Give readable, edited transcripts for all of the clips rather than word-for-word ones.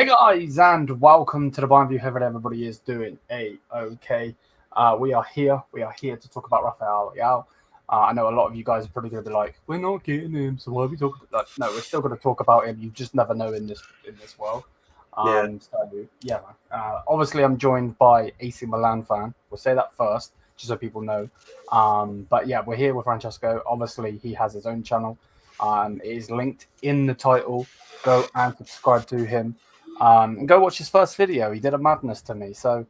Hey guys, and welcome to the Bayern View. Hope everybody is doing okay. We are here to talk about Rafael Leão. I know a lot of you guys are probably going to be like, "We're not getting him, so why are we talking?" No, we're still going to talk about him. You just never know in this world. So yeah, man. Obviously, I'm joined by AC Milan fan. We'll say that first, just so people know. But yeah, we're here with Francesco. Obviously, he has his own channel. It is linked in the title. Go and subscribe to him. And go watch his first video. He did a madness to me. So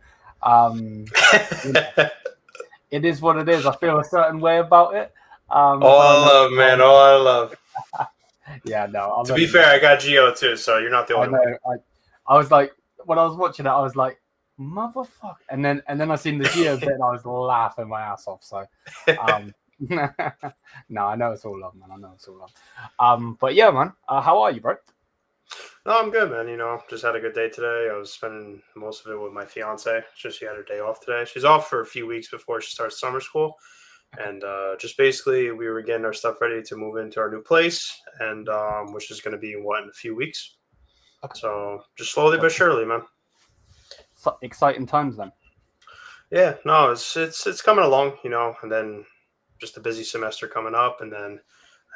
it is what it is. I feel a certain way about it. All I love. Yeah, no. To be fair, I got Geo too, so you're not the only one. I was like, when I was watching it, I was like, motherfucker. And then I seen the Geo bit and I was laughing my ass off. So no, I know it's all love, man. I know it's all love. But yeah, man. How are you, bro? No, I'm good, man. Just had a good day today. I was spending most of it with my fiance. She had her day off today. She's off for a few weeks before she starts summer school. And just basically, we were getting our stuff ready to move into our new place, and which is going to be in a few weeks. Okay. So just slowly but surely, man. Exciting times, then. Yeah, no, it's coming along, and then just a busy semester coming up, and then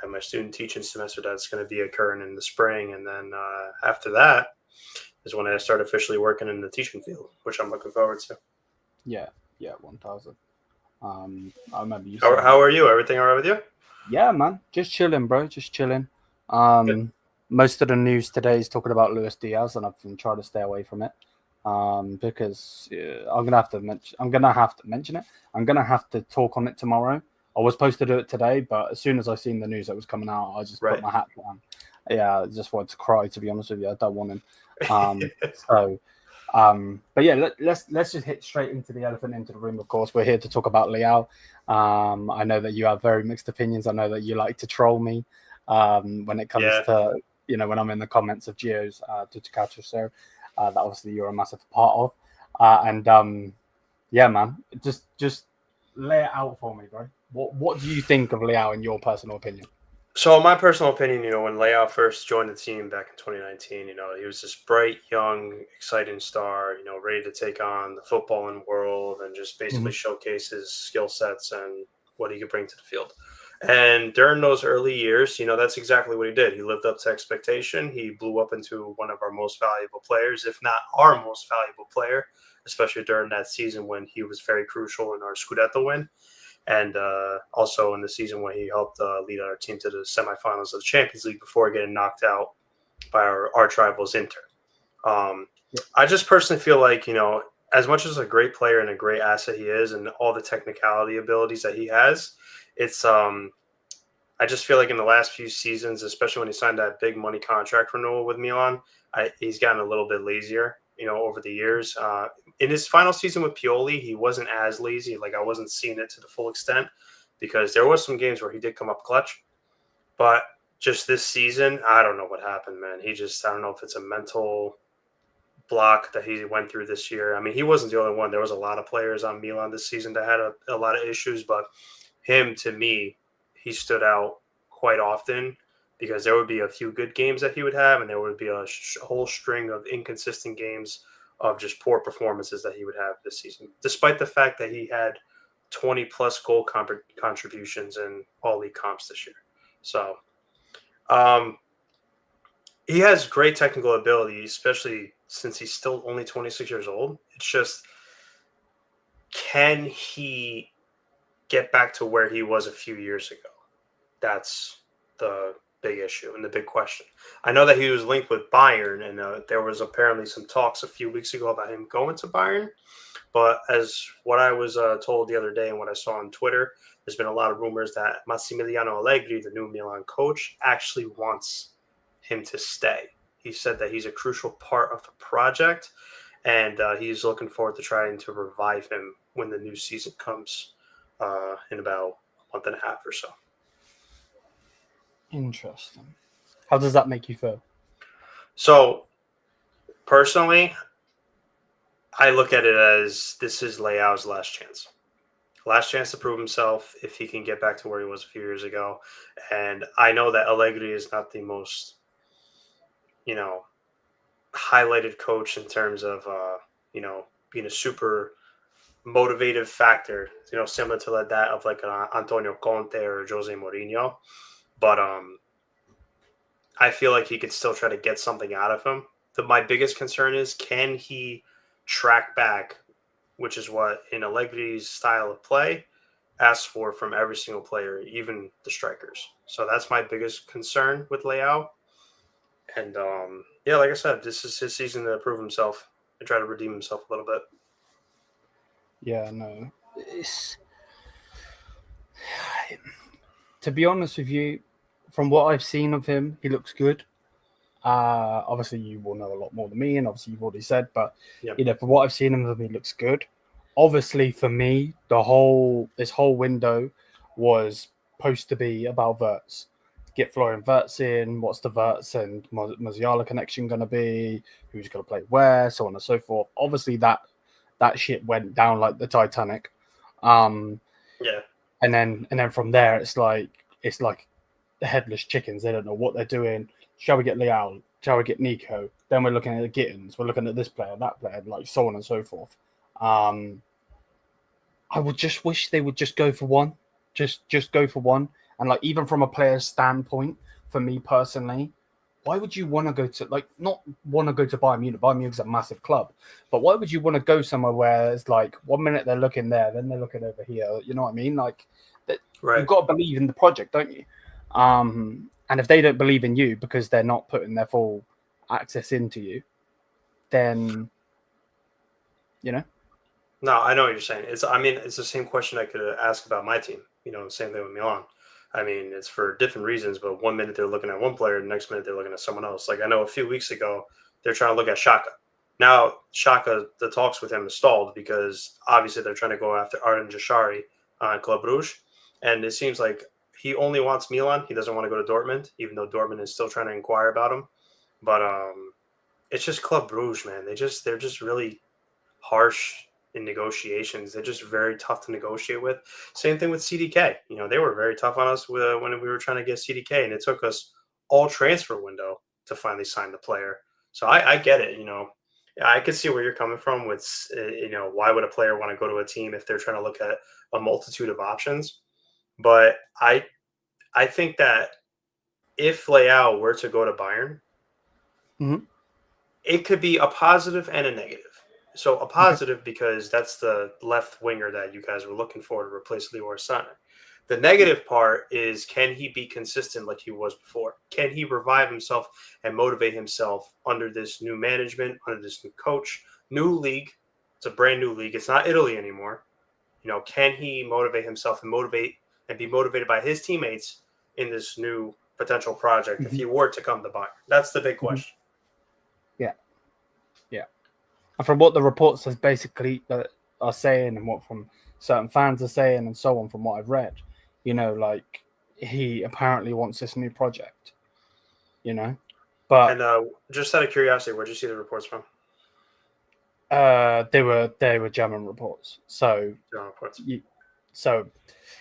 I have my student teaching semester that's going to be occurring in the spring, and then after that is when I start officially working in the teaching field, which I'm looking forward to. Yeah, 1,000. I remember you. How are you? Everything all right with you? Yeah, man. Just chilling, bro. Just chilling. Most of the news today is talking about Luis Diaz, and I've been trying to stay away from it because I'm gonna have to mention it. I'm gonna have to talk on it tomorrow. I was supposed to do it today, but as soon as I seen the news that was coming out, I just put my hat down. Yeah, I just wanted to cry, to be honest with you. I don't want him. But yeah, let's just hit straight into the elephant into the room. Of course, we're here to talk about Leão. I know that you have very mixed opinions. I know that you like to troll me when it comes to when I'm in the comments of Geo's to catch us. So that obviously you're a massive part of. Yeah, man, just lay it out for me, bro. What do you think of Leão in your personal opinion? So, my personal opinion, when Leão first joined the team back in 2019, he was this bright, young, exciting star, ready to take on the footballing world and just basically showcase his skill sets and what he could bring to the field. And during those early years, that's exactly what he did. He lived up to expectation. He blew up into one of our most valuable players, if not our most valuable player, especially during that season when he was very crucial in our Scudetto win. And also in the season when he helped lead our team to the semifinals of the Champions League before getting knocked out by our arch rivals Inter. I just personally feel like, as much as a great player and a great asset he is and all the technicality abilities that he has, it's I just feel like in the last few seasons, especially when he signed that big money contract renewal with Milan, he's gotten a little bit lazier, over the years. In his final season with Pioli, he wasn't as lazy. Like, I wasn't seeing it to the full extent because there was some games where he did come up clutch. But just this season, I don't know what happened, man. I don't know if it's a mental block that he went through this year. I mean, he wasn't the only one. There was a lot of players on Milan this season that had a lot of issues. But him, to me, he stood out quite often because there would be a few good games that he would have, and there would be a whole string of inconsistent games of just poor performances that he would have this season, despite the fact that he had 20-plus goal contributions in all league comps this year. So he has great technical ability, especially since he's still only 26 years old. It's just, can he get back to where he was a few years ago? That's the big issue and the big question. I know that he was linked with Bayern, and there was apparently some talks a few weeks ago about him going to Bayern. But as what I was told the other day and what I saw on Twitter, there's been a lot of rumors that Massimiliano Allegri, the new Milan coach, actually wants him to stay. He said that he's a crucial part of the project, and he's looking forward to trying to revive him when the new season comes in about a month and a half or so. Interesting. How does that make you feel? So, personally, I look at it as this is Leão's last chance. Last chance to prove himself if he can get back to where he was a few years ago. And I know that Allegri is not the most, highlighted coach in terms of being a super motivative factor, similar to that of like Antonio Conte or Jose Mourinho. But I feel like he could still try to get something out of him. My biggest concern is, can he track back, which is what in Allegri's style of play asks for from every single player, even the strikers. So that's my biggest concern with Leão. And like I said, this is his season to prove himself and try to redeem himself a little bit. Yeah, no. To be honest with you, from what I've seen of him, he looks good. Obviously, you will know a lot more than me, and obviously you've already said, but from what I've seen of him, he looks good. Obviously, for me, this whole window was supposed to be about Wirtz. Get Florian Wirtz in. What's the Wirtz and Musiala connection going to be? Who's going to play where? So on and so forth. Obviously, that shit went down like the Titanic. And then from there, it's like the headless chickens. They don't know what they're doing. Shall we get Leão? Shall we get Nico? Then we're looking at the Gittins. We're looking at this player, that player, like so on and so forth. I would just wish they would just go for one. Just go for one. And like, even from a player's standpoint, for me personally, why would you want to go to, not want to go to Bayern Munich? Bayern Munich is a massive club. But why would you want to go somewhere where it's like 1 minute they're looking there, then they're looking over here? You know what I mean? Like, you've got to believe in the project, don't you? And if they don't believe in you because they're not putting their full access into you, then, No, I know what you're saying. It's the same question I could ask about my team. The same thing with Milan. It's for different reasons, but 1 minute they're looking at one player, the next minute they're looking at someone else. Like, I know a few weeks ago, they're trying to look at Xhaka. Now, Xhaka, the talks with him is stalled because obviously they're trying to go after Arden Jashari on Club Brugge. And it seems like he only wants Milan. He doesn't want to go to Dortmund, even though Dortmund is still trying to inquire about him. But it's just Club Brugge, man. They're just really harsh in negotiations. They're just very tough to negotiate with. Same thing with CDK. They were very tough on us when we were trying to get CDK, and it took us all transfer window to finally sign the player. So I get it. I can see where you're coming from with, why would a player want to go to a team if they're trying to look at a multitude of options? But I think that if Leão were to go to Bayern, it could be a positive and a negative. So a positive because that's the left winger that you guys were looking for to replace Leroy Sané. The negative part is, can he be consistent like he was before? Can he revive himself and motivate himself under this new management, under this new coach, new league? It's a brand new league. It's not Italy anymore. Can he motivate himself and be motivated by his teammates in this new potential project if he were to come to Bayern? That's the big question. Yeah. And from what the reports are basically are saying, and what from certain fans are saying, and so on, from what I've read, he apparently wants this new project. But just out of curiosity, where'd you see the reports from? They were German reports. So German reports.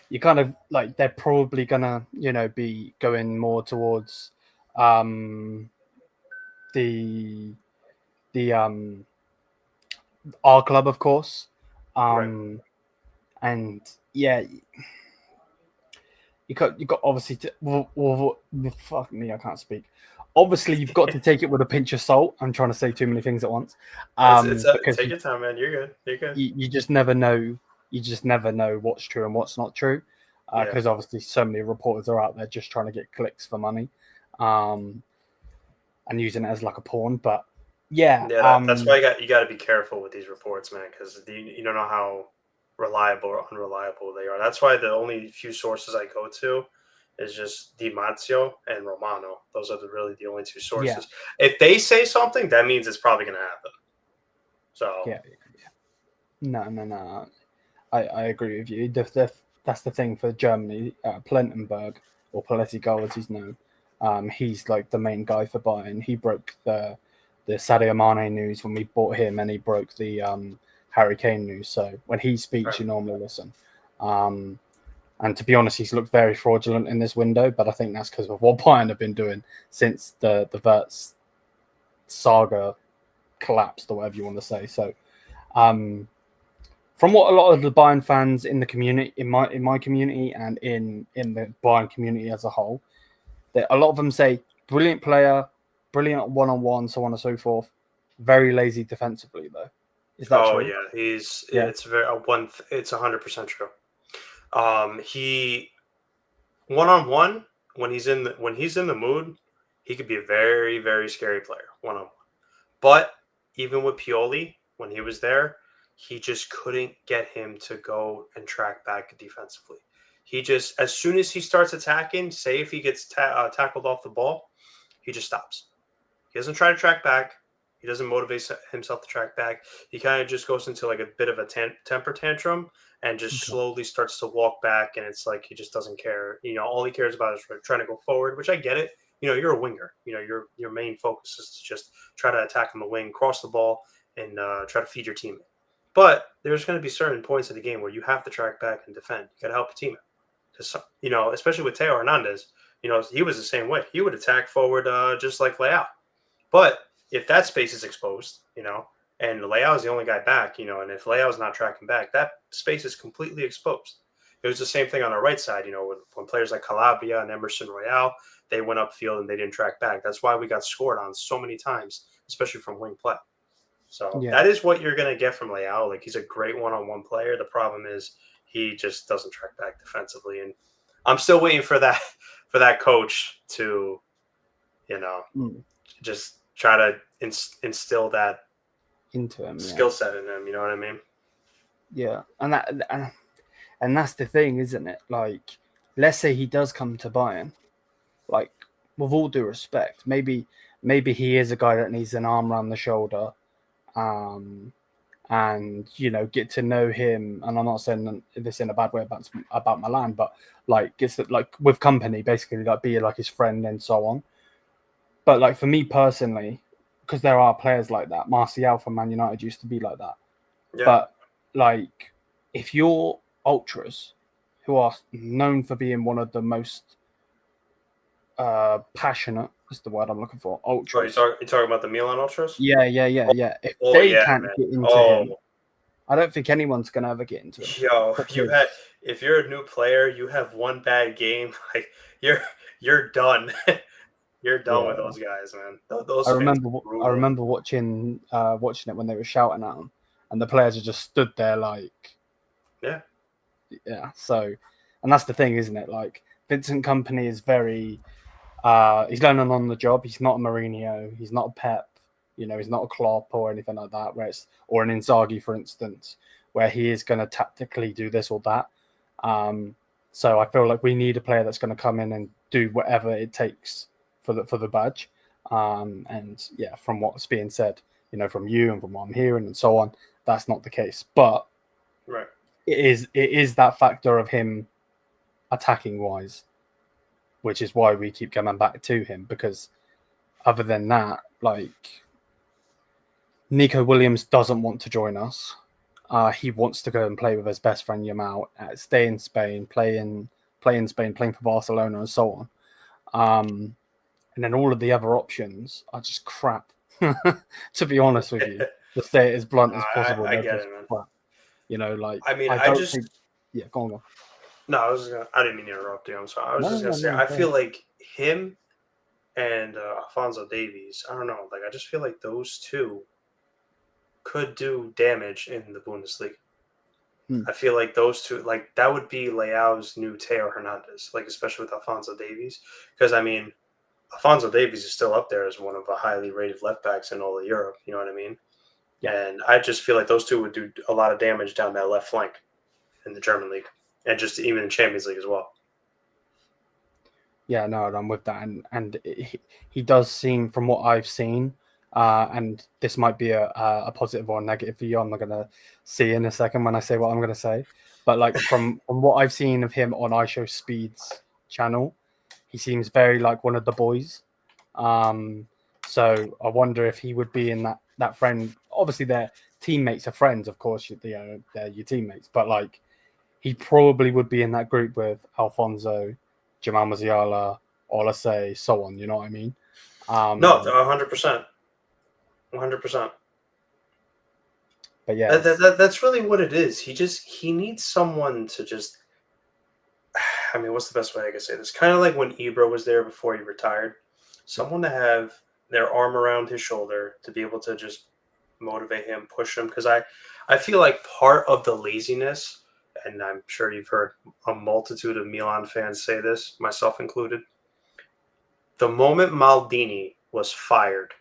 You kind of like, they're probably gonna be going more towards the our club, of course. Right. And yeah, you got obviously fuck me, I can't speak. Obviously, you've got to take it with a pinch of salt. I'm trying to say too many things at once. Take your time, man. You're good. You just never know. You just never know what's true and what's not true, because obviously so many reporters are out there just trying to get clicks for money, and using it as like a pawn. But that's why you got to be careful with these reports, man, because you don't know how reliable or unreliable they are. That's why the only few sources I go to is just Di Marzio and Romano. Those are really the only two sources. Yeah. If they say something, that means it's probably going to happen. So no. I agree with you. That's the thing for Germany. Plettenberg, or Politico as he's known, he's like the main guy for Bayern. He broke the Sadio Mane news when we bought him, and he broke the Harry Kane news. So when he speaks, you normally listen. And to be honest, he's looked very fraudulent in this window, but I think that's because of what Bayern have been doing since the Wirtz saga collapsed or whatever you want to say. So, from what a lot of the Bayern fans in the community, in my community, and in the Bayern community as a whole, a lot of them say brilliant player, brilliant one-on-one, so on and so forth. Very lazy defensively, though. Is that true? Yeah, it's 100% true. He one-on-one when he's in the mood, he could be a very, very scary player one-on-one. But even with Pioli, when he was there, he just couldn't get him to go and track back defensively. He just, as soon as he starts attacking, say if he gets tackled off the ball, he just stops. He doesn't try to track back. He doesn't motivate himself to track back. He kind of just goes into like a bit of a temper tantrum and just slowly starts to walk back. And it's like he just doesn't care. All he cares about is trying to go forward, which I get it. You're a winger. Your main focus is to just try to attack on the wing, cross the ball, and try to feed your teammate. But there's going to be certain points in the game where you have to track back and defend. You got to help your teammate. Because, especially with Theo Hernandez, he was the same way. He would attack forward just like Leão. But if that space is exposed, and Leão is the only guy back, and if Leão is not tracking back, that space is completely exposed. It was the same thing on the right side, when players like Calabria and Emerson Royale, they went upfield and they didn't track back. That's why we got scored on so many times, especially from wing play. So that is what you're going to get from Leão. Like, he's a great one-on-one player. The problem is he just doesn't track back defensively. And I'm still waiting for that coach to, just try to instill that into him, skill set in him. You know what I mean? Yeah, and that's the thing, isn't it? Like, let's say he does come to Bayern. Like, with all due respect, maybe he is a guy that needs an arm around the shoulder, and get to know him. And I'm not saying this in a bad way about Milan, but like gets like with company, basically, like be like his friend and so on. But like for me personally, because there are players like that, Martial from Man United used to be like that. Yeah. But like, if you're ultras, who are known for being one of the most passionate, is the word I'm looking for, ultras. Oh, you talking about the Milan ultras? Yeah. If they can't get into him, I don't think anyone's gonna ever get into him. If you're a new player, you have one bad game, like you're done. You're done with those guys, man. I remember watching it when they were shouting at him, and the players had just stood there like, yeah. So, and that's the thing, isn't it? Like, Vincent Kompany is very, he's learning on the job. He's not a Mourinho. He's not a Pep. He's not a Klopp or anything like that. Or an Inzaghi, for instance, where he is going to tactically do this or that. So I feel like we need a player that's going to come in and do whatever it takes for the badge. And yeah, from what's being said, from you and from what I'm hearing and so on, that's not the case. But it is that factor of him attacking wise, which is why we keep coming back to him, because other than that, like, Nico Williams doesn't want to join us. He wants to go and play with his best friend Yamal, stay in Spain, play in Spain, playing for Barcelona and so on. And then all of the other options are just crap, to be honest with you. To say it as blunt as possible. I get it, man. Crap. Like, yeah, go on. No, I didn't mean to interrupt you. I'm sorry. I was just going to say, I feel like him and Alphonso Davies, I don't know. Like, I just feel like those two could do damage in the Bundesliga. I feel like those two, like, that would be Leao's new Theo Hernandez, like, especially with Alphonso Davies. Because, I mean, Alphonso Davies is still up there as one of the highly rated left backs in all of Europe. You know what I mean? Yeah. And I just feel like those two would do a lot of damage down that left flank in the German league, and just even in Champions League as well. Yeah, no, I'm with that. And he does seem, from what I've seen, and this might be a positive or a negative for you, I'm not going to see in a second when I say what I'm going to say. But like from what I've seen of him on iShowSpeed's channel, he seems very like one of the boys. So I wonder if he would be in that friend. Obviously, their teammates are friends, of course. They're your teammates, but like he probably would be in that group with Alfonso, Jamal Musiala, Olise, so on. You know what I mean? No, 100%, 100%. But yeah, that's really what it is. He needs someone to just. I mean, what's the best way I can say this? Kind of like when Ibra was there before he retired. Someone to have their arm around his shoulder to be able to just motivate him, push him. Because I feel like part of the laziness, and I'm sure you've heard a multitude of Milan fans say this, myself included. The moment Maldini was fired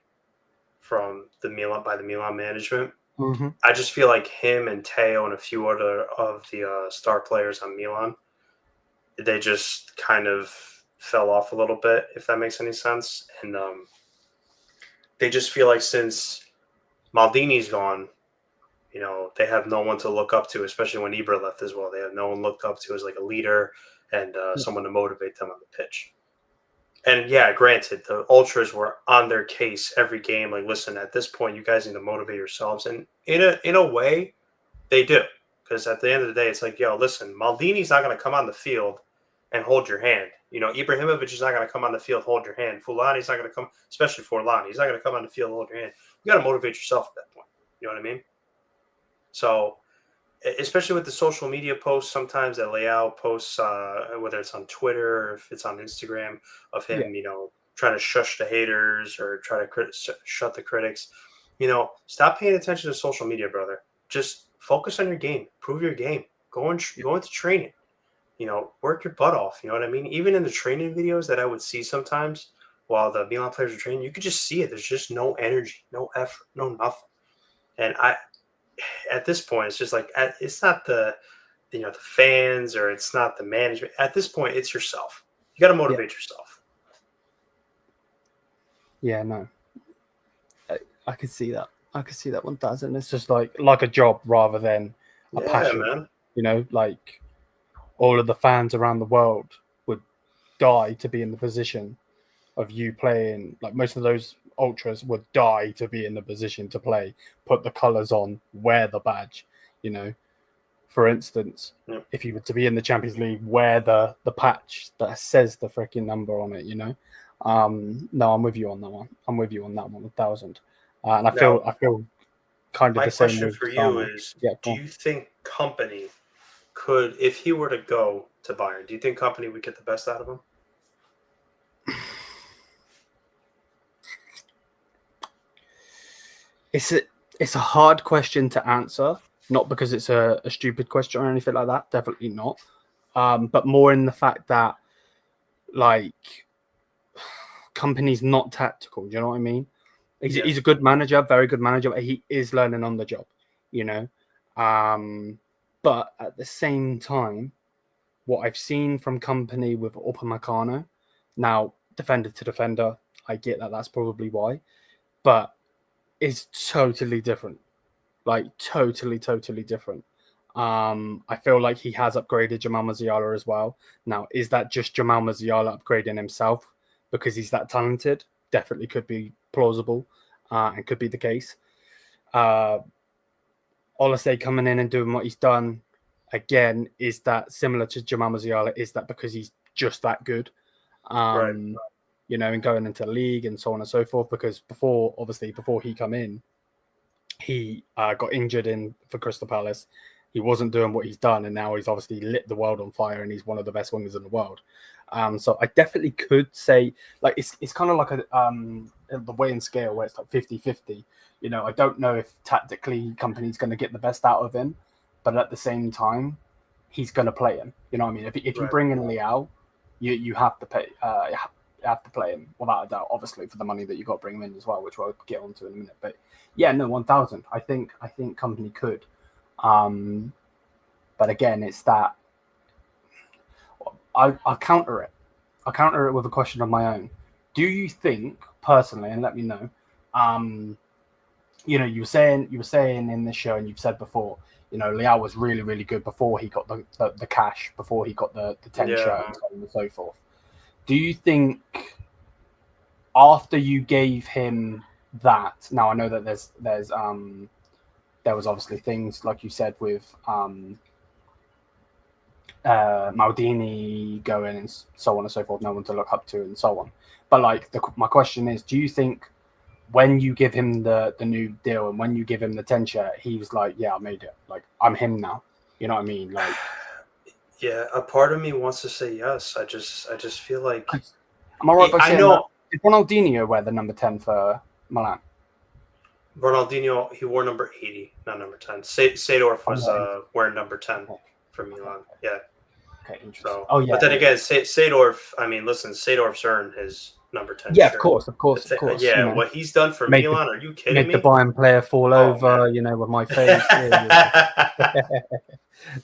from the Milan management, I just feel like him and Teo and a few other of the star players on Milan, they just kind of fell off a little bit, if that makes any sense. And they just feel like since Maldini's gone, they have no one to look up to, especially when Ibra left as well. They have no one looked up to as like a leader and someone to motivate them on the pitch. And yeah, granted, the ultras were on their case every game. Like, listen, at this point, you guys need to motivate yourselves. And in a way, they do. Because at the end of the day, it's like, yo, listen, Maldini's not going to come on the field and hold your hand. Ibrahimovic is not going to come on the field, hold your hand. Fulani's not going to come, especially Forlani. He's not going to come on the field, hold your hand. You got to motivate yourself at that point. You know what I mean? So, especially with the social media posts, sometimes that Leão posts, whether it's on Twitter or if it's on Instagram, of him, trying to shush the haters or try to shut the critics. Stop paying attention to social media, brother. Just focus on your game. Prove your game. Go into training. Work your butt off. You know what I mean? Even in the training videos that I would see sometimes while the Milan players are training, you could just see it. There's just no energy, no effort, no nothing. And at this point, it's just like, it's not the fans or it's not the management. At this point, it's yourself. You got to motivate yourself. Yeah, no. I could see that. I could see that 1,000. It's just like a job rather than a passion. Man. Like all of the fans around the world would die to be in the position of you playing. Like most of those ultras would die to be in the position to play, put the colours on, wear the badge. For instance, if you were to be in the Champions League, wear the patch that says the freaking number on it. No, I'm with you on that one. 1,000. And I feel kind of the same. My question for you is: do you think Kompany could, if he were to go to Bayern, do you think Kompany would get the best out of him? It's a hard question to answer, not because it's a stupid question or anything like that. Definitely not. But more in the fact that, like, Kompany's not tactical. Do you know what I mean? He's a good manager, very good manager, but he is learning on the job, But at the same time, what I've seen from Kompany with Upamecano, now defender to defender, I get that that's probably why, but it's totally different. Like totally different. I feel like he has upgraded Jamal Musiala as well. Now, is that just Jamal Musiala upgrading himself because he's that talented? Definitely could be plausible and could be the case. Olise coming in and doing what he's done, again, is that similar to Jamal Musiala? Is that because he's just that good? Right. And going into the league and so on and so forth, because before he come in, he got injured for Crystal Palace. He wasn't doing what he's done, and now he's obviously lit the world on fire, and he's one of the best wingers in the world. So I definitely could say, like, it's kind of like the weighing scale where it's like 50-50. I don't know if tactically Kompany's going to get the best out of him, but at the same time, he's going to play him. You know what I mean? If you bring in Leão, you have to pay. You have to play him without a doubt, obviously, for the money that you got to bring him in as well, which we'll get onto in a minute. But yeah, no, 1,000. I think Kompany could. But again, it's that I'll counter it. I'll counter it with a question of my own. Do you think, personally, and let me know, you were saying in this show, and you've said before, Leão was really, really good before he got the cash, before he got the 10 shirt and so on and so forth. Do you think after you gave him that, now I know that there was obviously things like you said with Maldini going and so on and so forth, no one to look up to and so on. But like my question is, do you think when you give him the new deal and when you give him the 10 shirt, he was like, yeah, I made it. Like, I'm him now. You know what I mean? Like, yeah, a part of me wants to say yes. I just feel like am I right by I saying that? know Did Ronaldinho wear the number 10 for Milan? Ronaldinho, he wore number 80, not number 10. Seedorf was wearing number 10 for Milan. Yeah. Okay, interesting. So, oh yeah. But then again, Seedorf. I mean, listen, Seedorf's earned his number 10 Yeah, shirt. of course. Yeah, you know, what he's done for Milan, are you kidding make me? the Bayern player fall over, man. you know, with my face.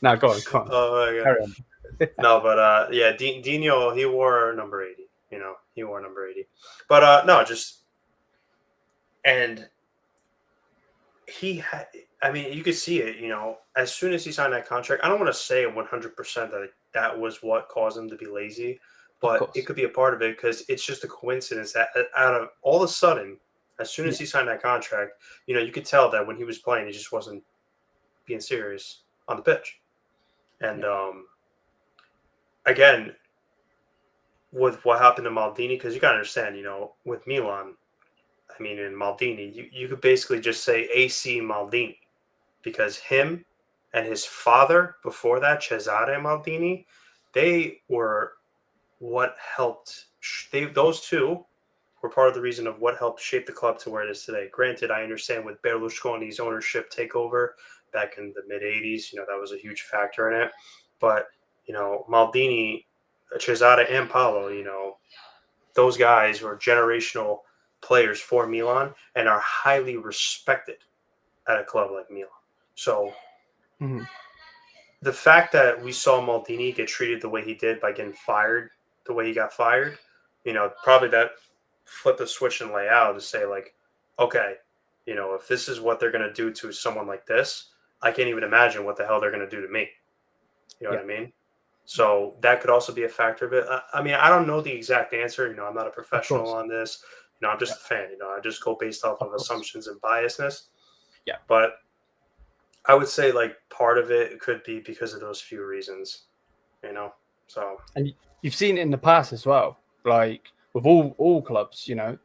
No, go on. Oh my god. No, but yeah, Dino, he wore number 80. You know, he wore number 80. But no, just and he had. I mean, you could see it. You know, as soon as he signed that contract, I don't want to say 100% that was what caused him to be lazy, but it could be a part of it because it's just a coincidence that out of all of a sudden, as soon as he signed that contract, you know, you could tell that when he was playing, he just wasn't being serious on the pitch. And again, with what happened to Maldini, because you got to understand, you know, with Milan, I mean, in Maldini, you could basically just say AC Maldini because him and his father before that, Cesare Maldini, they were what helped. Those two were part of the reason of what helped shape the club to where it is today. Granted, I understand with Berlusconi's ownership takeover back in the mid 80s, you know, that was a huge factor in it. But, you know, Maldini, Cesare, and Paolo, you know, those guys were generational players for Milan and are highly respected at a club like Milan. So the fact that we saw Maldini get treated the way he did by getting fired, the way he got fired, you know, probably that flipped the switch in Leão to say like, okay, you know, if this is what they're going to do to someone like this, I can't even imagine what the hell they're going to do to me. You know what I mean? So that could also be a factor of it. I mean, I don't know the exact answer. You know, I'm not a professional on this. You know, I'm just a fan. You know, I just go based off of assumptions and biasness. Yeah. But I would say like part of it could be because of those few reasons, you know. So and you've seen it in the past as well, like with all clubs, you know.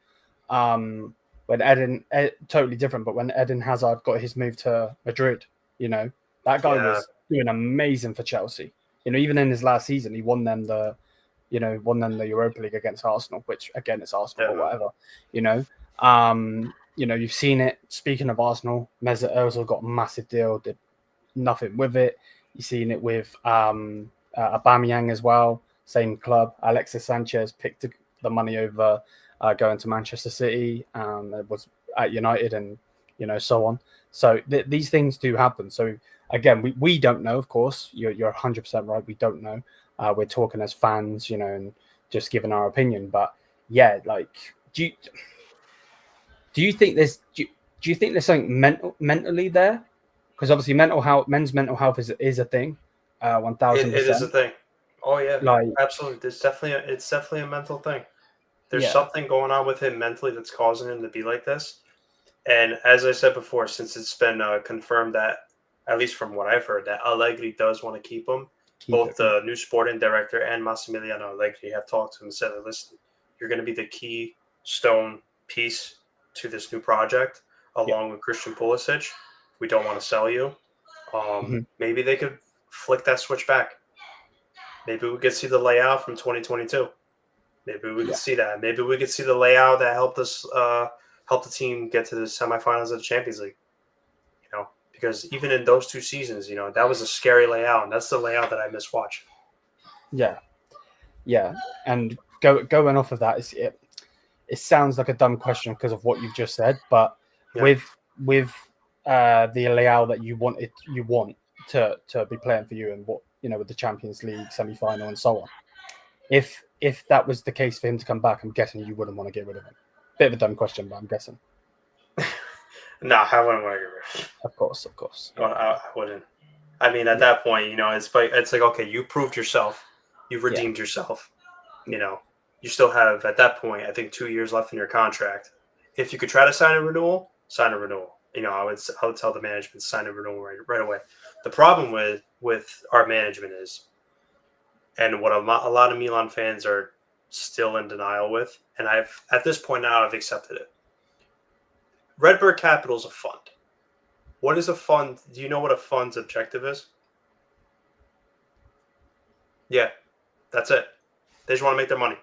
When totally different, but when Eden Hazard got his move to Madrid, you know, that guy was doing amazing for Chelsea. You know, even in his last season, he won them the Europa League against Arsenal, which again it's Arsenal or whatever, you know. You know, you've seen it. Speaking of Arsenal, Mesut Ozil got a massive deal, did nothing with it. You've seen it with Aubameyang as well, same club. Alexis Sanchez picked the money over going to Manchester City. It was at United, and you know, so on. So these things do happen. So again, we don't know. Of course, you're 100% right. We don't know. We're talking as fans, you know, and just giving our opinion. But yeah, like, do you think there's do you think there's something mentally there? Because obviously, men's mental health is a thing. 1000%. It is a thing. Oh yeah, like absolutely. It's definitely a mental thing. There's something going on with him mentally that's causing him to be like this. And as I said before, since it's been confirmed that, at least from what I've heard, that Allegri does want to keep him. Both the new sporting director and Massimiliano Allegri have talked to him and said, listen, you're going to be the keystone piece to this new project, along with Christian Pulisic. We don't want to sell you. Maybe they could flick that switch back. Maybe we could see the Leão from 2022. Maybe we could see that. Maybe we could see the Leão that helped us help the team get to the semifinals of the Champions League. You know, because even in those 2 seasons, you know, that was a scary Leão, and that's the Leão that I miss watching. Yeah, and going off of that, it sounds like a dumb question because of what you've just said, but with the Leão that you want to be playing for you, and what, you know, with the Champions League semi-final and so on, if that was the case for him to come back, I'm guessing you wouldn't want to get rid of him. Bit of a dumb question, but I'm guessing. No, I wouldn't want to get rid of him. Of course. Well, I wouldn't. I mean, at that point, you know, it's like okay, you proved yourself, you've redeemed yourself. You know, you still have at that point, I think 2 years left in your contract. If you could try to sign a renewal, sign a renewal. You know, I would tell the management to sign a renewal right away. The problem with our management is, and what a lot of Milan fans are still in denial with, and at this point now I've accepted it. Redbird Capital is a fund. What is a fund? Do you know what a fund's objective is? Yeah, that's it. They just want to make their money.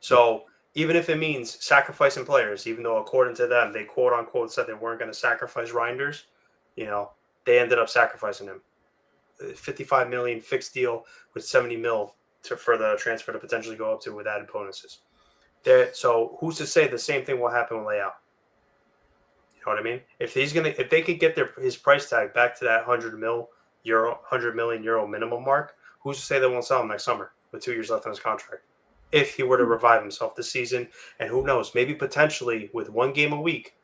So even if it means sacrificing players, even though according to them, they quote unquote said they weren't going to sacrifice Reinders, they ended up sacrificing him. 55 million fixed deal with 70 mil for the transfer to potentially go up to with added bonuses. So who's to say the same thing will happen with Leão? You know what I mean? If they could get his price tag back to that 100 million euro minimum mark, who's to say they won't sell him next summer with 2 years left on his contract? If he were to revive himself this season, and who knows, maybe potentially with 1 game a week,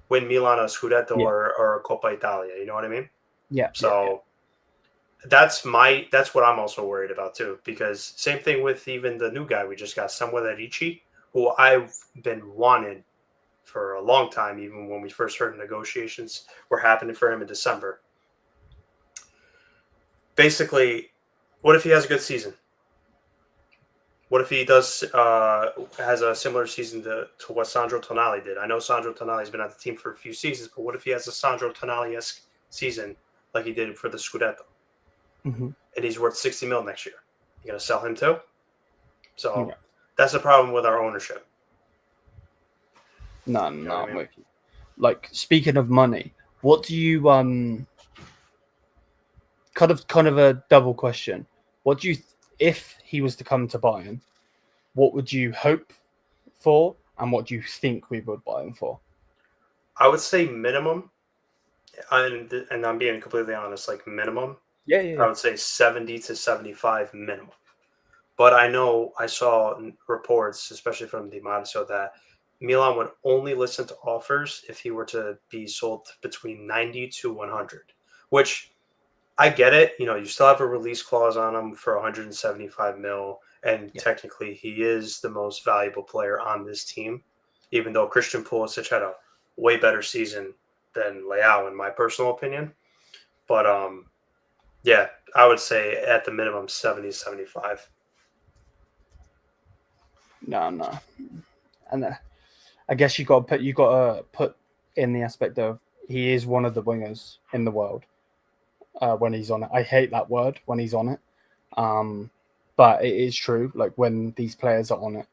win Milan a Scudetto or Coppa Italia. You know what I mean? Yeah. So that's what I'm also worried about too. Because same thing with even the new guy we just got, Samuel Ricci, who I've been wanting for a long time, even when we first heard negotiations were happening for him in December. Basically, what if he has a good season? What if he has a similar season to what Sandro Tonali did? I know Sandro Tonali's been at the team for a few seasons, but what if he has a Sandro Tonali-esque season like he did for the Scudetto? Mm-hmm. And he's worth 60 mil next year. You going to sell him too? So that's the problem with our ownership. No, I'm with you. Like, speaking of money, what do you kind of a double question? What do you if he was to come to Bayern, what would you hope for, and what do you think we would buy him for? I would say minimum, and I'm being completely honest, like minimum. Yeah. I would say 70 to 75 minimum. But I saw reports, especially from Di Marzio, that Milan would only listen to offers if he were to be sold between 90 to 100, which I get it. You still have a release clause on him for 175 mil, and technically he is the most valuable player on this team, even though Christian Pulisic had a way better season than Leão, in my personal opinion. But I would say at the minimum 70, 75. No. And I guess you got to put in the aspect of he is one of the wingers in the world when he's on it. I hate that word, when he's on it, but it is true. Like, when these players are on it,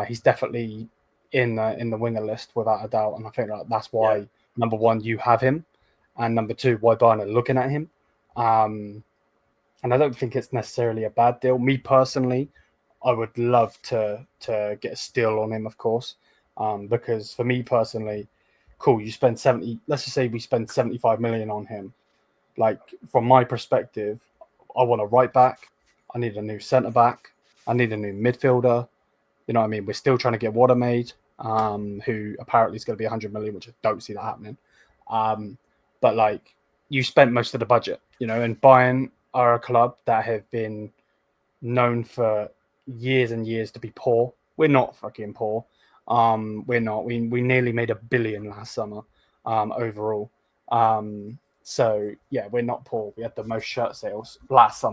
he's definitely in the winger list without a doubt. And I think that's why number one, you have him, and number two, why Bayern are looking at him. And I don't think it's necessarily a bad deal. Me personally, I would love to get a steal on him, of course, because for me personally, cool, you spend 70. Let's just say we spend 75 million on him. Like, from my perspective, I want a right back. I need a new centre back. I need a new midfielder. You know what I mean? We're still trying to get Watermaid, who apparently is going to be 100 million, which I don't see that happening. But like, you spent most of the budget, and Bayern are a club that have been known for years and years to be poor. We're not fucking poor. We're not. We nearly made $1 billion last summer, overall. So yeah, we're not poor. We had the most shirt sales last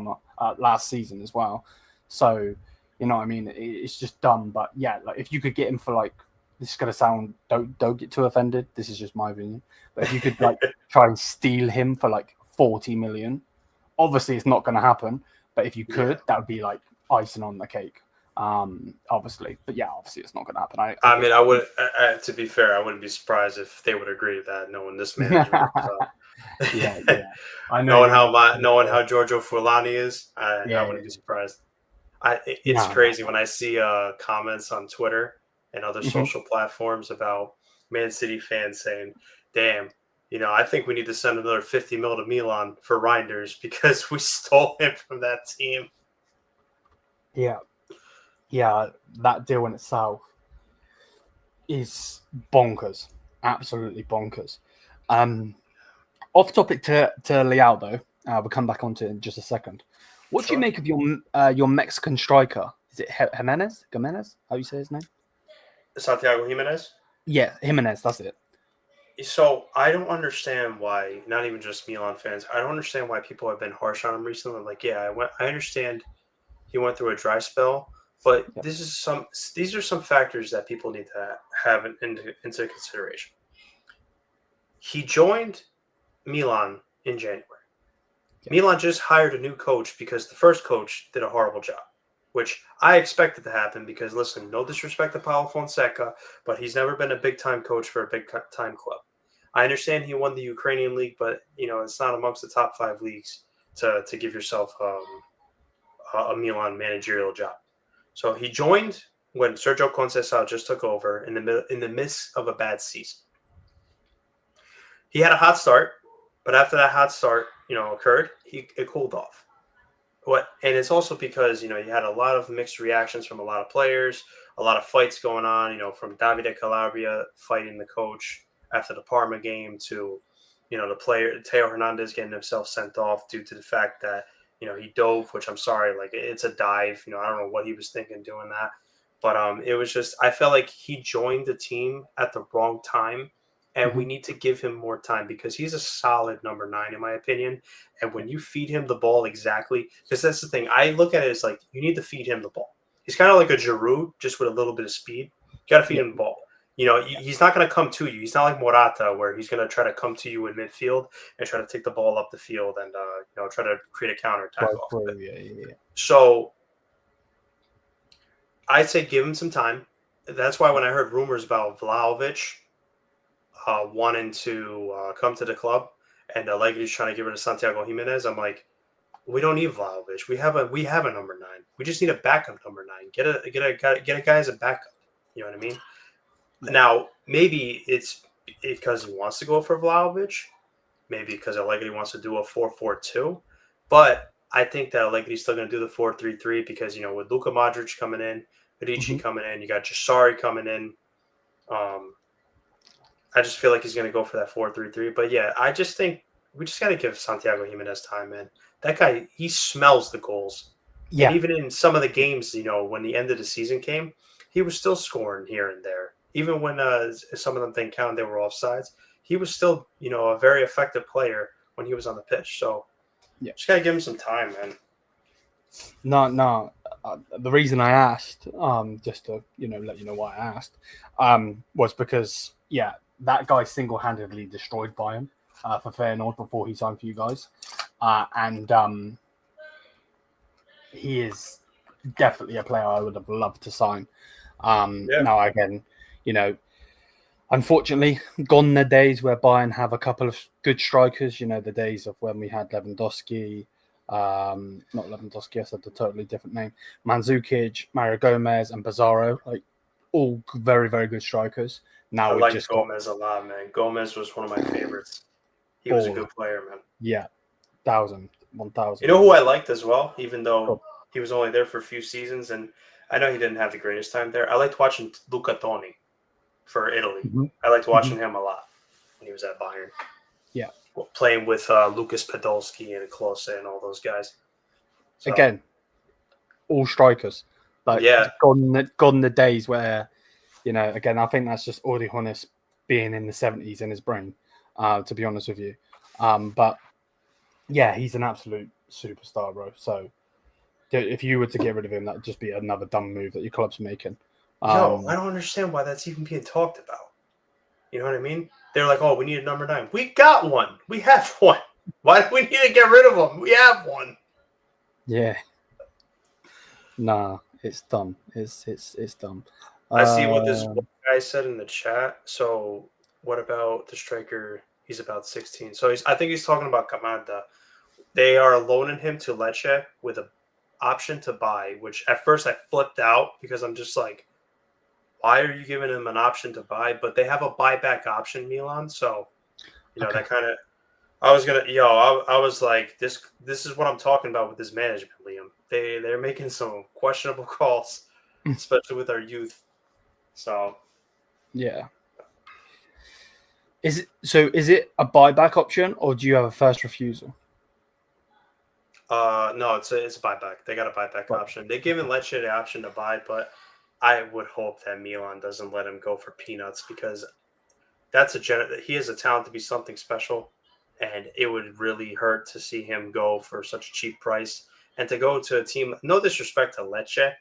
season as well. So, you know what I mean? It's just dumb. But yeah, like, if you could get him for, like, this is gonna sound, don't get too offended. This is just my opinion. But if you could like try and steal him for like 40 million, obviously it's not gonna happen. But if you could, that would be like icing on the cake. Obviously, but yeah, obviously it's not gonna happen. I mean, I would. To be fair, I wouldn't be surprised if they would agree to that, knowing this management. Yeah. I know. knowing how Giorgio Fulani is, I wouldn't be surprised. It's crazy when I see comments on Twitter and other social platforms about Man City fans saying, "Damn, I think we need to send another 50 mil to Milan for Reinders because we stole him from that team." Yeah, that deal in itself is bonkers, absolutely bonkers. Off topic to Leão though, we'll come back onto it in just a second. What do you make of your Mexican striker? Is it Jimenez? How you say his name? Santiago Jimenez? Yeah, Jimenez, that's it. So I don't understand why, not even just Milan fans, I don't understand why people have been harsh on him recently. Like, I understand he went through a dry spell, but these are some factors that people need to have into consideration. He joined Milan in January. Yeah. Milan just hired a new coach because the first coach did a horrible job, which I expected to happen because, listen, no disrespect to Paulo Fonseca, but he's never been a big-time coach for a big-time club. I understand he won the Ukrainian league, but, it's not amongst the top 5 leagues to give yourself a Milan managerial job. So he joined when Sergio Conceição just took over in the midst of a bad season. He had a hot start, but after that hot start, occurred, it cooled off. And it's also because, you had a lot of mixed reactions from a lot of players, a lot of fights going on, from Davide Calabria fighting the coach after the Parma game to, the player, Teo Hernandez getting himself sent off due to the fact that, he dove, which I'm sorry, like it's a dive. I don't know what he was thinking doing that. But it was just, I felt like he joined the team at the wrong time. And we need to give him more time because he's a solid number 9, in my opinion. And when you feed him the ball exactly, because that's the thing, I look at it as like you need to feed him the ball. He's kind of like a Giroud, just with a little bit of speed. You got to feed him the ball. He's not going to come to you. He's not like Morata, where he's going to try to come to you in midfield and try to take the ball up the field and try to create a counterattack off of it. Yeah. So I'd say give him some time. That's why when I heard rumors about Vlahovic wanting to come to the club, and Allegri's trying to get rid of Santiago Jimenez, I'm like, we don't need Vlahovic. We have a number 9. We just need a backup number 9. Get a guy as a backup. You know what I mean? Yeah. Now maybe it's because he wants to go for Vlahovic, maybe because Allegri wants to do a 4-4-2, but I think that Allegri's still going to do the 4-3-3 because with Luka Modric coming in, Ricci coming in, you got Jasari coming in. I just feel like he's going to go for that 4-3-3. But, yeah, I just think we just got to give Santiago Jimenez time, man. That guy, he smells the goals. Yeah. And even in some of the games, when the end of the season came, he was still scoring here and there. Even when some of them didn't count, they were offsides. He was still, a very effective player when he was on the pitch. So, just got to give him some time, man. No. The reason I asked, just to, let you know why I asked, was because, that guy single-handedly destroyed Bayern for Feyenoord before he signed for you guys. And he is definitely a player I would have loved to sign. Now, again, unfortunately, gone the days where Bayern have a couple of good strikers, the days of when we had Lewandowski, not Lewandowski, I said a totally different name, Mandzukic, Mario Gomez, and Pizarro, like all very, very good strikers. Now I like Gomez a lot, man. Gomez was one of my favorites. He was a good player, man. Yeah, 1,000. You know who I liked as well, even though he was only there for a few seasons, and I know he didn't have the greatest time there. I liked watching Luca Toni for Italy. I liked watching him a lot when he was at Bayern. Yeah. Playing with Lucas Podolski and Klose and all those guys. So, again, all strikers. Like, gone the days where, again, I think that's just Uri Hones being in the 70s in his brain, to be honest with you. But, yeah, he's an absolute superstar, bro. So, if you were to get rid of him, that would just be another dumb move that your club's making. I don't understand why that's even being talked about. You know what I mean? They're like, oh, we need a number 9. We got one. We have one. Why do we need to get rid of him? We have one. Yeah. Nah, it's dumb. It's dumb. I see what this guy said in the chat. So what about the striker? He's about 16. So I think he's talking about Kamada. They are loaning him to Lecce with an option to buy, which at first I flipped out because I'm just like, why are you giving him an option to buy? But they have a buyback option, Milan. So, that kind of, I was like, this is what I'm talking about with this management, Liam. They're making some questionable calls, especially with our youth. So, yeah. Is it a buyback option or do you have a first refusal? No, it's a buyback. They got a buyback option. They given Lecce the option to buy, but I would hope that Milan doesn't let him go for peanuts because he has a talent to be something special, and it would really hurt to see him go for such a cheap price and to go to a team. No disrespect to Lecce,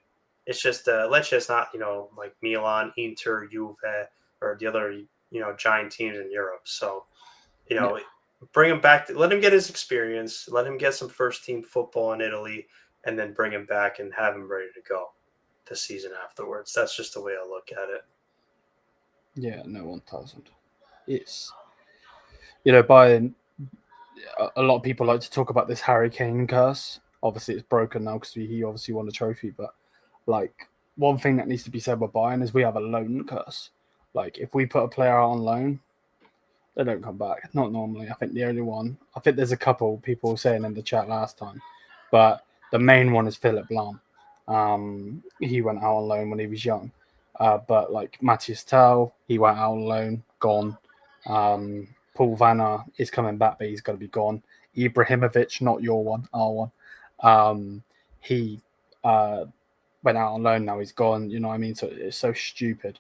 it's just Lecce is not like Milan, Inter, Juve, or the other giant teams in Europe. So You know, bring him back. Let him get his experience. Let him get some first team football in Italy, and then bring him back and have him ready to go the season afterwards. That's just the way I look at it. Yeah, no, 1,000. It's, Bayern. A lot of people like to talk about this Harry Kane curse. Obviously, it's broken now because he obviously won the trophy. But like, one thing that needs to be said about Bayern is we have a loan curse. Like, if we put a player out on loan, they don't come back. Not normally. I think the only one. I think there's a couple people saying in the chat last time, but the main one is Philip Lahm. He went out on loan when he was young. But like Matthijs, he went out on loan, gone. Paul Vanna is coming back, but he's going to be gone. Ibrahimovic, not your one, our one. He went out on loan. Now he's gone. You know what I mean? So it's so stupid.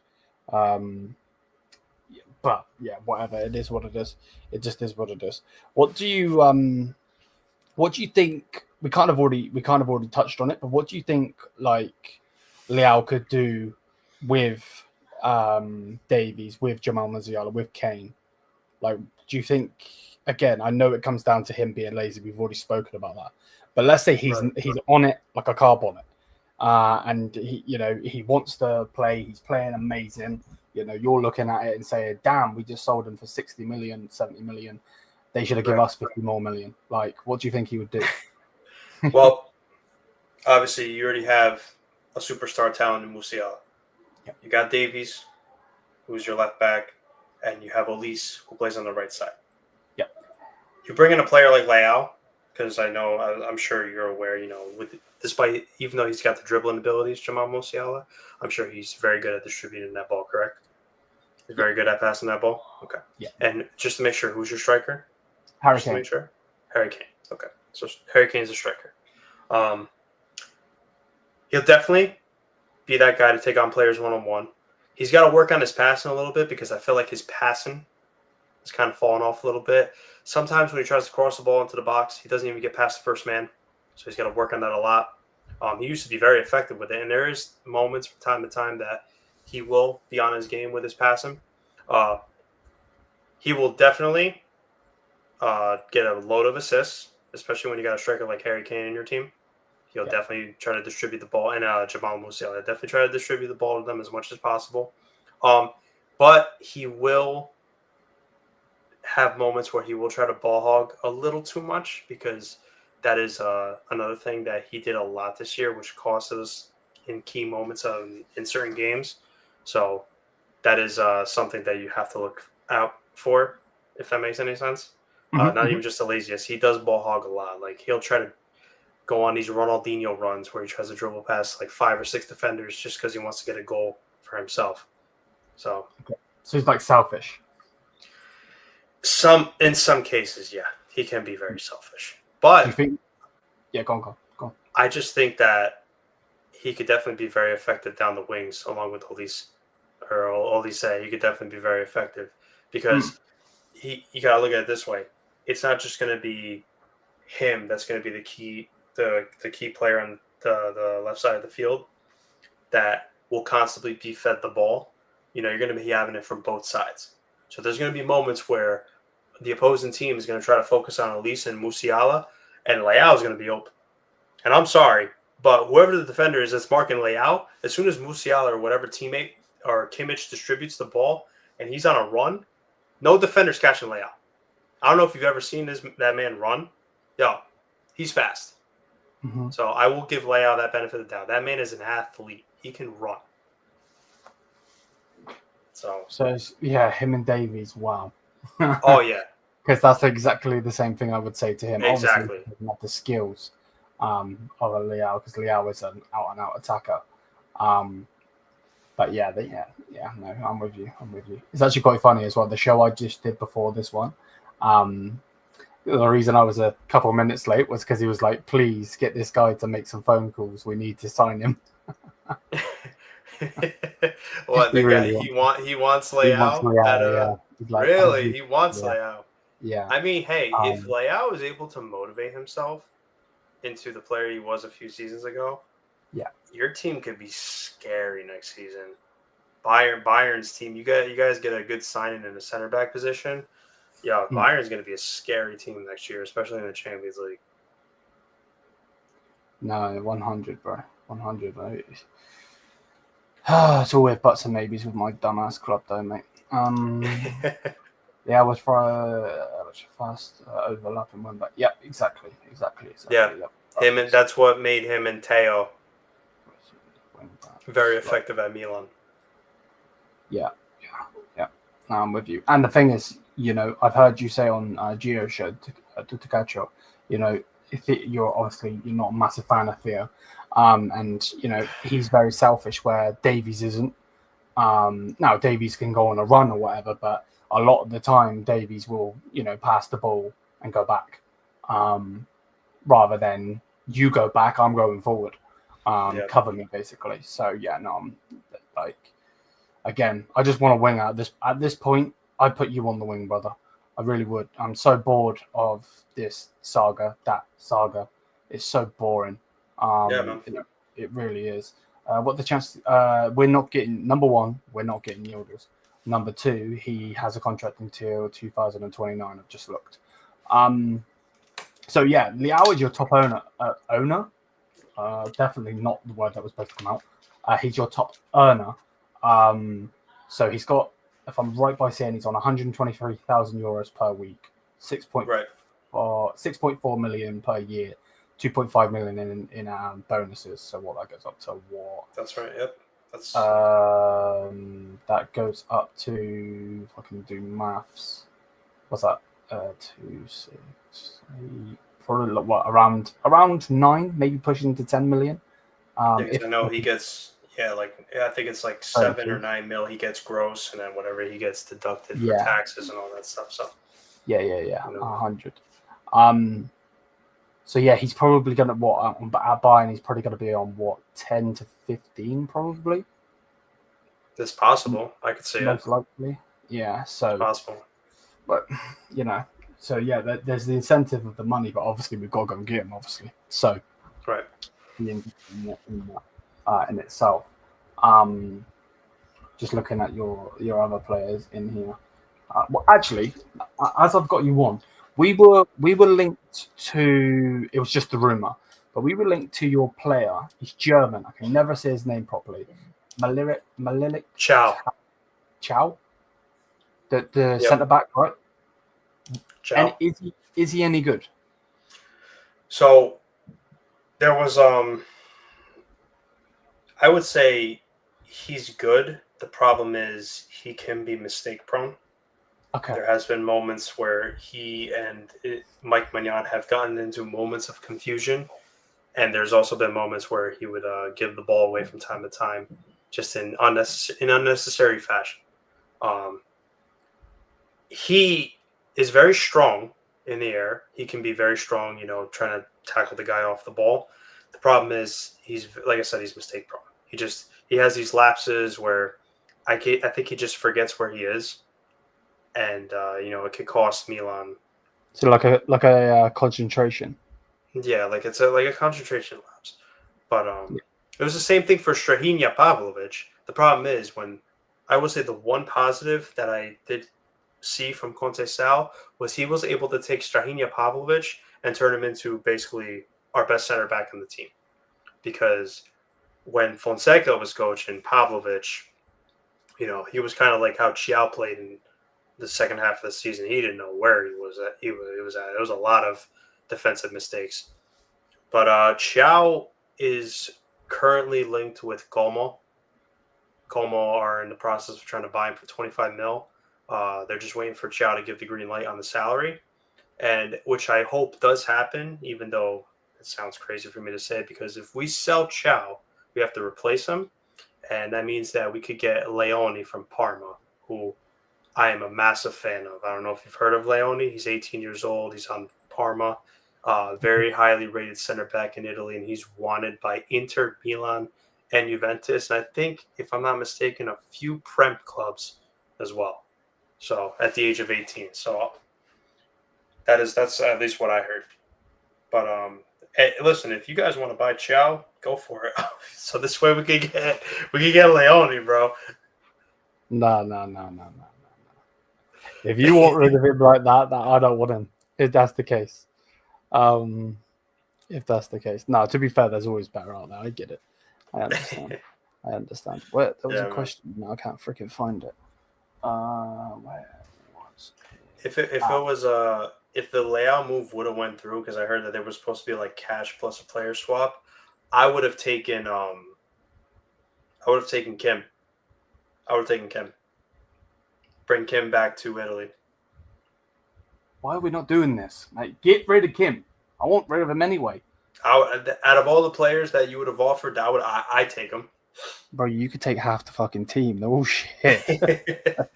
But yeah, whatever. It is what it is. It just is what it is. What do you think? We kind of already touched on it. But what do you think like Leão could do with Davies, with Jamal Musiala, with Kane? Like, do you think? Again, I know it comes down to him being lazy. We've already spoken about that. But let's say he's on it like a car bonnet, and he wants to play. He's playing amazing. You're looking at it and saying, "Damn, we just sold him for 60 million, 70 million. They should have given us 50 more million." Like, what do you think he would do? Well, obviously, you already have a superstar talent in Musiala. Yep. You got Davies, who's your left back, and you have Elise, who plays on the right side. Yep. You bring in a player like Leão, because I'm sure you're aware, despite even though he's got the dribbling abilities, Jamal Musiala, I'm sure he's very good at distributing that ball, correct? He's very good at passing that ball? Okay. Yeah. And just to make sure, who's your striker? Harry Just Kane. to make sure? Harry Kane. Okay. So Harry Kane's a striker. He'll definitely be that guy to take on players one-on-one. He's got to work on his passing a little bit because I feel like his passing has kind of fallen off a little bit. Sometimes when he tries to cross the ball into the box, he doesn't even get past the first man. So he's got to work on that a lot. He used to be very effective with it. And there is moments from time to time that he will be on his game with his passing. He will definitely get a load of assists, especially when you got a striker like Harry Kane in your team. He'll definitely try to distribute the ball. And Jamal Musiala, definitely try to distribute the ball to them as much as possible. But he will have moments where he will try to ball hog a little too much because that is another thing that he did a lot this year, which cost us in key moments in certain games. So that is something that you have to look out for, if that makes any sense. Not even just the laziness. He does ball hog a lot. Like, he'll try to go on these Ronaldinho runs where he tries to dribble past like 5 or 6 defenders just because he wants to get a goal for himself. So he's like selfish. In some cases, yeah, he can be very selfish. But do you think? Yeah, go on. I just think that he could definitely be very effective down the wings along with Elise. He could definitely be very effective because you got to look at it this way. It's not just going to be him that's going to be the key player on the left side of the field that will constantly be fed the ball. You're going to be having it from both sides. So there's going to be moments where the opposing team is going to try to focus on Elise and Musiala, and Leão is going to be open. And I'm sorry, but whoever the defender is that's marking Leão, as soon as Musiala or whatever teammate or Kimmich distributes the ball and he's on a run, no defender's catching Leão. I don't know if you've ever seen that man run. Yo, he's fast. Mm-hmm. So I will give Leão that benefit of the doubt. That man is an athlete. He can run. So him and Davies, wow. Oh, yeah. Because that's exactly the same thing I would say to him. Exactly. Obviously, he not the skills of a Leão, because Leão is an out-and-out attacker. But no, I'm with you. It's actually quite funny as well. The show I just did before this one, the reason I was a couple of minutes late was because he was like, please get this guy to make some phone calls. We need to sign him. What, the guy he wants Leão? He wants Leão, Like, really? He wants Leão. Yeah. I mean, hey, if Leão is able to motivate himself into the player he was a few seasons ago, your team could be scary next season. Bayern's team, you guys get a good signing in the center back position. Yeah, Bayern's going to be a scary team next year, especially in the Champions League. No, 100, bro. 100, mate. It's all with buts and maybes with my dumbass club, though, mate. Yeah, I was fast overlapping one, but yeah, exactly. Yeah, Yep. him, and that's what made him and Teo very effective at Milan. Yeah. I'm with you. And the thing is, I've heard you say on Geo show to Takacho, if you're not a massive fan of Theo, and he's very selfish where Davies isn't. Now Davies can go on a run or whatever, but a lot of the time Davies will pass the ball and go back, rather than you go back, I'm going forward, cover me basically. So yeah, no, I'm like, again, I just want to wing at this point. I'd put you on the wing, brother. I really would. I'm so bored of this saga. That saga is so boring. Man. It really is. What the chances? We're not getting, number one, we're not getting Yildiz. Number two, he has a contract until 2029. I've just looked. So yeah, Leão is your top owner. Definitely not the word that was supposed to come out. He's your top earner. So he's got, if I'm right by saying, he's on 123,000 euros per week, 6.4 million per year, 2.5 million in bonuses. So what, that goes up to what? That's right. Yep. That's that goes up to, if I can do maths, what's that? 2, 6, 8, probably what, around 9, maybe pushing to 10 million. I know he gets. Yeah, I think it's like 7 or 9 mil he gets gross, and then whatever he gets deducted for taxes and all that stuff. So yeah, 100. So yeah, he's probably gonna at Bayern. He's probably gonna be on 10 to 15, probably. It's possible. I could see most likely. Yeah, so it's possible. But so yeah, there's the incentive of the money, but obviously we've got to go and get him. Obviously, so right. In itself. Just looking at your other players in here. Well, actually, as I've got you on, we were linked to. It was just a rumor, but we were linked to your player. He's German. I can never say his name properly. Milian Chow. The centre back, right? Chow. And is he any good? So there was I would say he's good. The problem is he can be mistake prone. Okay. There has been moments where he and Mike Maignan have gotten into moments of confusion, and there's also been moments where he would give the ball away from time to time, just in unnecessary fashion. He is very strong in the air. He can be very strong, trying to tackle the guy off the ball. The problem is he's, like I said, he's mistake prone. He has these lapses where I think he just forgets where he is, and it could cost Milan. So like a concentration. Yeah, it's a concentration lapse. But It was the same thing for Strahinja Pavlovic. The problem is, when I would say the one positive that I did see from Conte Sal was he was able to take Strahinja Pavlovic and turn him into basically our best center back in the team. Because when Fonseca was coaching Pavlovic, he was kind of like how Chiao played in the second half of the season. He didn't know where he was at. It was a lot of defensive mistakes. But Chiao is currently linked with Como. Como are in the process of trying to buy him for 25 mil. They're just waiting for Chiao to give the green light on the salary, and which I hope does happen, even though it sounds crazy for me to say, because if we sell Chiao, we have to replace him, and that means that we could get Leone from Parma, who I am a massive fan of. I don't know if you've heard of Leone. He's 18 years old. He's on Parma, very highly rated center back in Italy, and he's wanted by Inter, Milan, and Juventus, and I think, if I'm not mistaken, a few Prem clubs as well. So at the age of 18. So that's at least what I heard. But hey, listen, if you guys want to buy Chow, go for it. So this way we could get Leone, bro. No. If you want rid of him like that I don't want him. If that's the case. If that's the case. No, to be fair, there's always better out there. I get it. I understand. Where there was a question. No, I can't freaking find it. Where was it? If the Leão move would have went through, because I heard that there was supposed to be like cash plus a player swap, I would have taken Kim. I would have taken Kim. Bring Kim back to Italy. Why are we not doing this? Like, get rid of Kim. I want rid of him anyway. Out of all the players that you would have offered, I take him. Bro, you could take half the fucking team. They're all shit.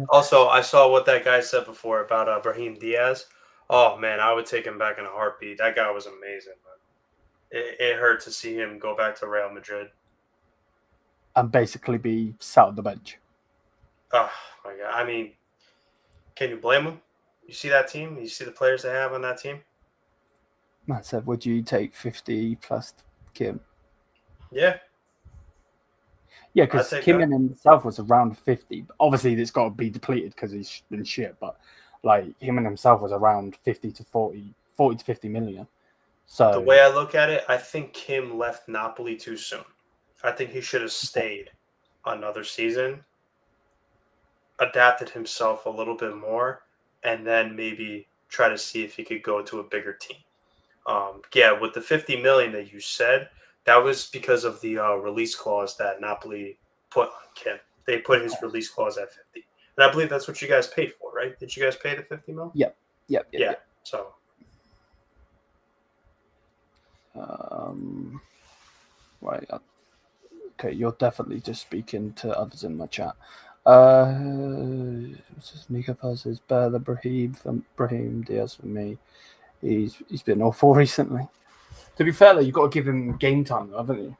Also, I saw what that guy said before about Brahim Diaz. Oh, man, I would take him back in a heartbeat. That guy was amazing. Man. It hurt to see him go back to Real Madrid. And basically be sat on the bench. Oh, my God. I mean, can you blame him? You see that team? You see the players they have on that team? Man said, would you take 50 plus Kim? Yeah. Yeah, because Kim in himself was around 50. Obviously, it's got to be depleted because he's been shit. But like him and himself was around 50 to 40 to 50 million. So the way I look at it, I think Kim left Napoli too soon. I think he should have stayed another season, adapted himself a little bit more, and then maybe try to see if he could go to a bigger team. Yeah, with the 50 million that you said, that was because of the release clause that Napoli put on Kim. They put his release clause at 50. And I believe that's what you guys paid for, right? Did you guys pay the 50 mil? Yep. Yeah. So. Right. Okay, you're definitely just speaking to others in my chat. Nico says better than Brahim Diaz for me. He's been awful recently. To be fair, though, you've got to give him game time, though, haven't you?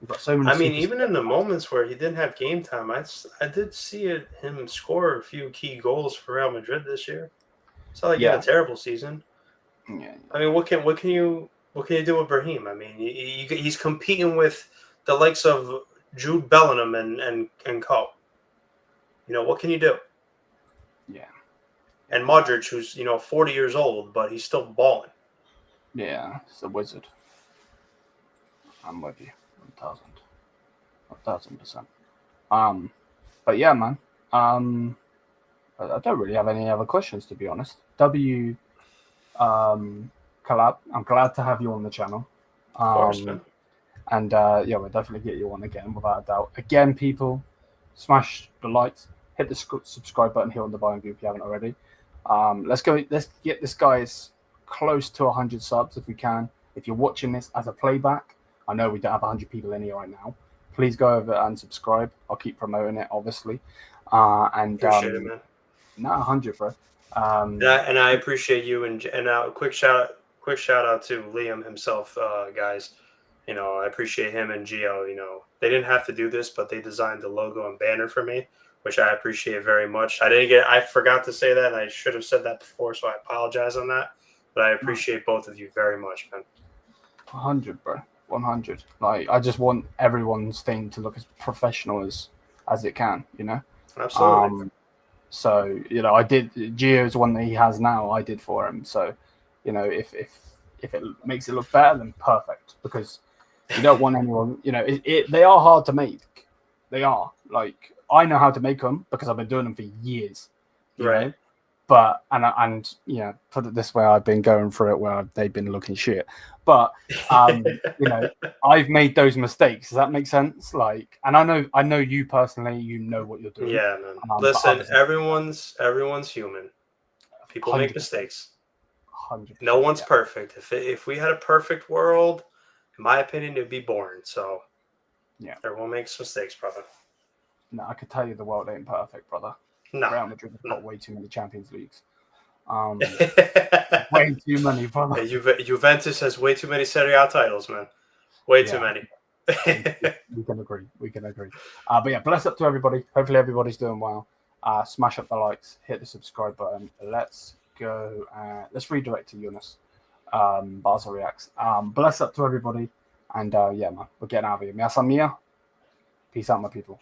You've got so many. I mean, even in the moments where he didn't have game time, I did see him score a few key goals for Real Madrid this year. It's not like he had a terrible season. Yeah. I mean, what can you do with Brahim? I mean, he's competing with the likes of Jude Bellingham and co. You know, what can you do? Yeah. And Modric, who's 40 years old, but he's still balling. Yeah, he's a wizard. I'm with you, 1,000%. But yeah, man. I don't really have any other questions, to be honest. Collab, I'm glad to have you on the channel. Of course, man. And yeah, we'll definitely get you on again, without a doubt. Again, people, smash the likes, hit the subscribe button here on the Bayern View if you haven't already. Let's get this guy's close to 100 subs if we can. If you're watching this as a playback, I know we don't have 100 people in here right now. Please go over and subscribe. I'll keep promoting it, obviously. Appreciate it, man. 100, bro. And I appreciate you and quick shout out to Liam himself, guys. I appreciate him and Gio. They didn't have to do this, but they designed the logo and banner for me, which I appreciate very much. I forgot to say that, and I should have said that before, so I apologize on that. But I appreciate both of you very much, man. 100, bro. 100. Like, I just want everyone's thing to look as professional as it can, Absolutely. So, I did. Gio's one that he has now, I did for him. So, if it makes it look better, then perfect. Because you don't want anyone, they are hard to make. They are. Like, I know how to make them because I've been doing them for years. You know? But and put it this way, I've been going through it where they've been looking shit. But I've made those mistakes. Does that make sense? Like, and I know you personally. You know what you're doing. Yeah, man. Listen, everyone's human. People 100%. Make mistakes. 100%. No one's perfect. If we had a perfect world, in my opinion, it'd be boring. So yeah, everyone makes mistakes, brother. No, I could tell you the world ain't perfect, brother. No. Real Madrid have got way too many Champions Leagues. Way too many, brother. Juventus has way too many Serie A titles, man. Way too many. We can agree. But yeah, bless up to everybody. Hopefully everybody's doing well. Smash up the likes, hit the subscribe button. Let's go. Let's redirect to Yunus. Barca reacts. Bless up to everybody. And yeah, man, we're getting out of here. Mia Samia. Peace out, my people.